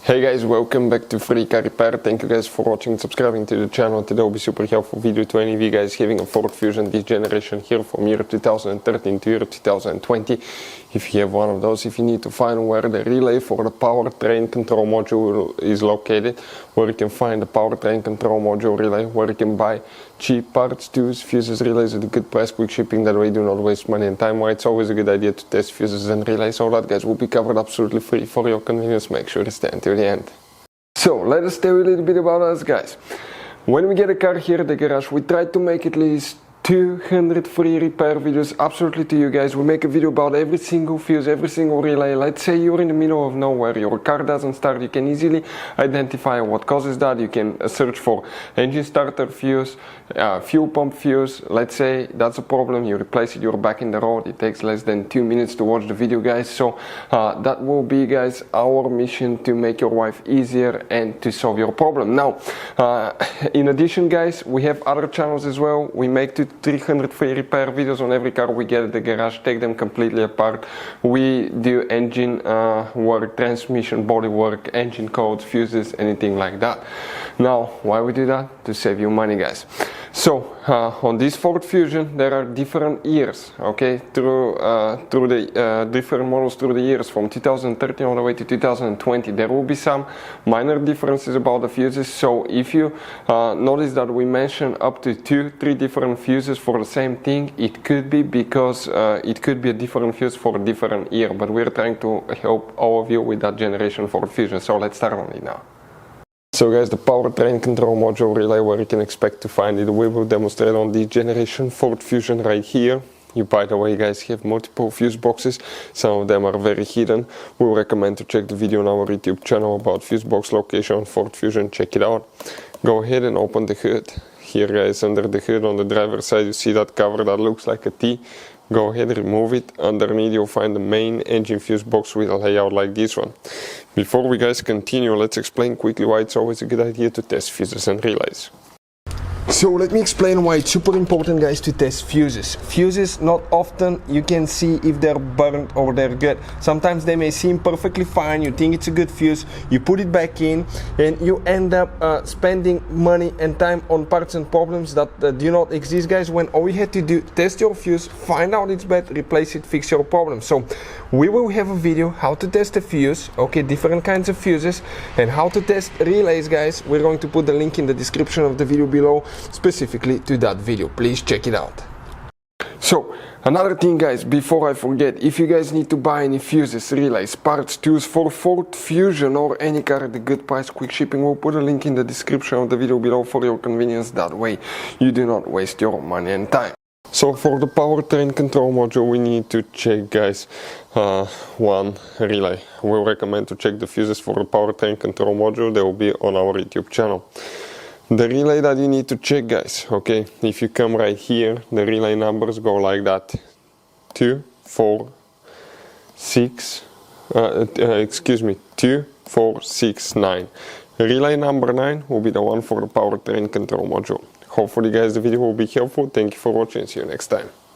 Hey guys, welcome back to Free Car Repair. Thank you guys for watching and subscribing to the channel. Today will be super helpful video to any of you guys having a Ford Fusion this generation here from year 2013 to year 2020. If you have one of those, if you need to find where the relay for the powertrain control module is located, where you can find the powertrain control module relay, where you can buy cheap parts, tools, fuses, relays at a good price, quick shipping, that way you do not waste money and time. Why it's always a good idea to test fuses and relays. All that guys will be covered absolutely free for your convenience. Make sure to stay until the end. So let us tell you a little bit about us guys. When we get a car here at the garage, we try to make at least 200 free repair videos absolutely to you guys. We make a video about every single fuse, every single relay. Let's say you're in the middle of nowhere, your car doesn't start, you can easily identify what causes that. You can search for engine starter fuse, fuel pump fuse. Let's say that's a problem, you replace it, you're back in the road. It takes less than 2 minutes to watch the video guys. So that will be guys our mission, to make your life easier and to solve your problem. Now in addition guys, we have other channels as well. We make 300 free repair videos on every car we get at the garage, take them completely apart. We do engine work, transmission, body work, engine codes, fuses, anything like that. Now why we do that? To save you money guys. So on this Ford Fusion there are different years, okay, through the different models through the years from 2013 all the way to 2020. There will be some minor differences about the fuses. So if you notice that we mention up to 2-3 different fuses for the same thing, it could be because it could be a different fuse for a different year, but we're trying to help all of you with that generation Ford Fusion. So let's start on it now. So guys, the powertrain control module relay, where you can expect to find it, we will demonstrate on this generation Ford Fusion right here. You, by the way guys, have multiple fuse boxes, some of them are very hidden. We recommend to check the video on our YouTube channel about fuse box location on Ford Fusion, check it out. Go ahead and open the hood. Here guys, under the hood on the driver's side you see that cover that looks like a T. Go ahead and remove it. Underneath you'll find the main engine fuse box with a layout like this one. Before we guys continue, let's explain quickly why it's always a good idea to test fuses and relays. So let me explain why it's super important guys to test fuses. Fuses, not often you can see if they're burnt or they're good. Sometimes they may seem perfectly fine, you think it's a good fuse, you put it back in and you end up spending money and time on parts and problems that do not exist guys, when all you had to do, test your fuse, find out it's bad, replace it, fix your problem. So we will have a video how to test a fuse, okay, different kinds of fuses, and how to test relays guys. We're going to put the link in the description of the video below specifically to that video. Please check it out. So another thing guys, before I forget, if you guys need to buy any fuses, relays, parts, tools for Ford Fusion or any car at a good price, quick shipping, we'll put a link in the description of the video below for your convenience. That way you do not waste your money and time. So for the powertrain control module we need to check guys one relay. We recommend to check the fuses for the powertrain control module. They will be on our YouTube channel. The relay that you need to check guys, okay, if you come right here, the relay numbers go like that: 2, 4, 6, 2, 4, 6, 9. Relay number 9 will be the one for the powertrain control module. Hopefully guys the video will be helpful. Thank you for watching, see you next time.